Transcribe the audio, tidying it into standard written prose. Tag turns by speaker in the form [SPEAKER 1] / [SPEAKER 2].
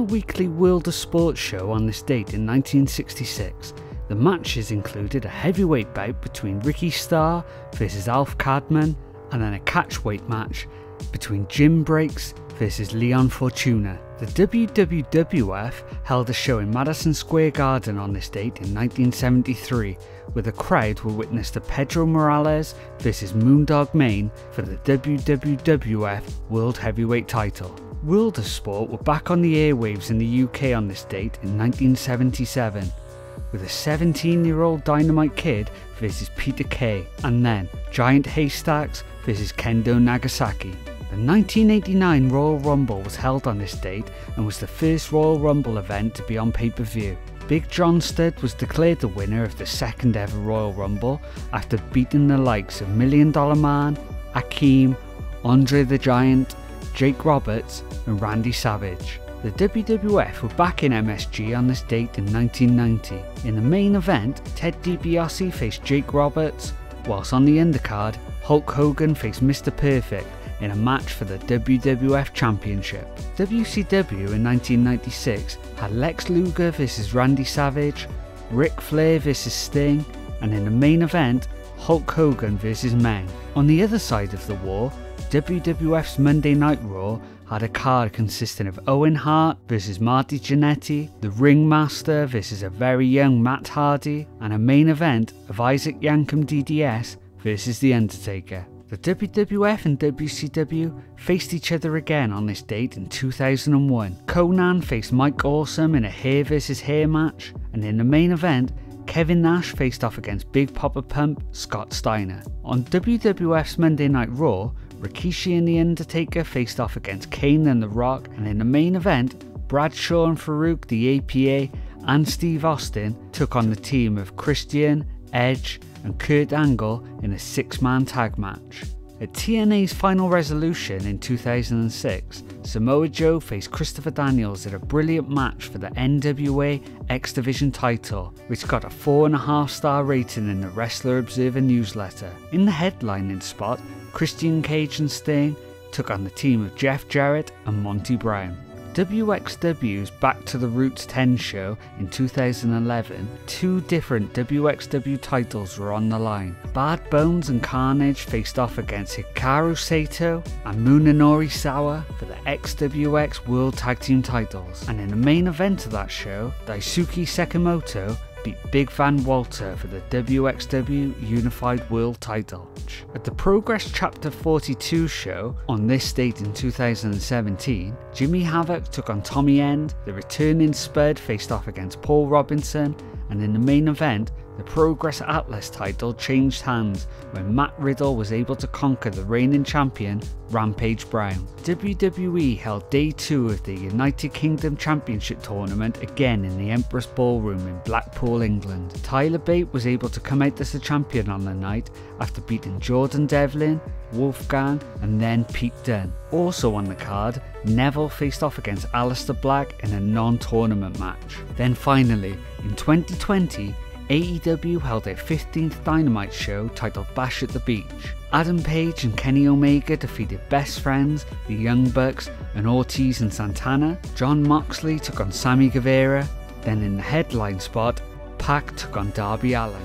[SPEAKER 1] weekly World of Sport show on this date in 1966, the matches included a heavyweight bout between Ricky Starr versus Alf Cadman, and then a catchweight match between Jim Breaks versus Leon Fortuna. The WWF held a show in Madison Square Garden on this date in 1973, where the crowd will witness the Pedro Morales versus Moondog Mayne for the WWF World Heavyweight title. World of Sport were back on the airwaves in the UK on this date in 1977, with a 17-year-old Dynamite Kid versus Peter Kay, and then Giant Haystacks versus Kendo Nagasaki. The 1989 Royal Rumble was held on this date and was the first Royal Rumble event to be on pay-per-view. Big John Studd was declared the winner of the second ever Royal Rumble after beating the likes of $1 Million Man, Akeem, Andre the Giant, Jake Roberts and Randy Savage. The WWF were back in MSG on this date in 1990. In the main event, Ted DiBiase faced Jake Roberts, whilst on the undercard, Hulk Hogan faced Mr. Perfect in a match for the WWF Championship. WCW in 1996 had Lex Luger vs Randy Savage, Ric Flair vs Sting, and in the main event, Hulk Hogan vs Meng. On the other side of the war, WWF's Monday Night Raw had a card consisting of Owen Hart vs Marty Jannetty, the Ringmaster vs a very young Matt Hardy, and a main event of Isaac Yankem DDS vs The Undertaker. The WWF and WCW faced each other again on this date in 2001. Conan faced Mike Awesome in a hair vs hair match, and in the main event, Kevin Nash faced off against Big Papa Pump Scott Steiner. On WWF's Monday Night Raw, Rikishi and The Undertaker faced off against Kane and The Rock, and in the main event, Bradshaw and Farouk, the APA, and Steve Austin took on the team of Christian, Edge, and Kurt Angle in a 6-man tag match. At TNA's Final Resolution in 2006, Samoa Joe faced Christopher Daniels in a brilliant match for the NWA X Division title, which got a 4.5-star rating in the Wrestler Observer newsletter. In the headlining spot, Christian Cage and Sting took on the team of Jeff Jarrett and Monty Brown. WXW's Back to the Roots 10 show in 2011, 2 different WXW titles were on the line. Bad Bones and Carnage faced off against Hikaru Sato and Munenori Sawa for the XWX World Tag Team titles, and in the main event of that show, Daisuke Sekimoto beat Big Van Walter for the WXW Unified World title. At the Progress Chapter 42 show on this date in 2017, Jimmy Havoc took on Tommy End, the returning Spud faced off against Paul Robinson, and in the main event, the Progress Atlas title changed hands when Matt Riddle was able to conquer the reigning champion Rampage Brown. WWE held Day 2 of the United Kingdom Championship Tournament again in the Empress Ballroom in Blackpool, England. Tyler Bate was able to come out as the champion on the night after beating Jordan Devlin, Wolfgang and then Pete Dunne. Also on the card, Neville faced off against Aleister Black in a non-tournament match. Then finally, in 2020, AEW held their 15th Dynamite show titled Bash at the Beach. Adam Page and Kenny Omega defeated Best Friends, the Young Bucks and Ortiz and Santana. Jon Moxley took on Sammy Guevara. Then in the headline spot, Pac took on Darby Allin.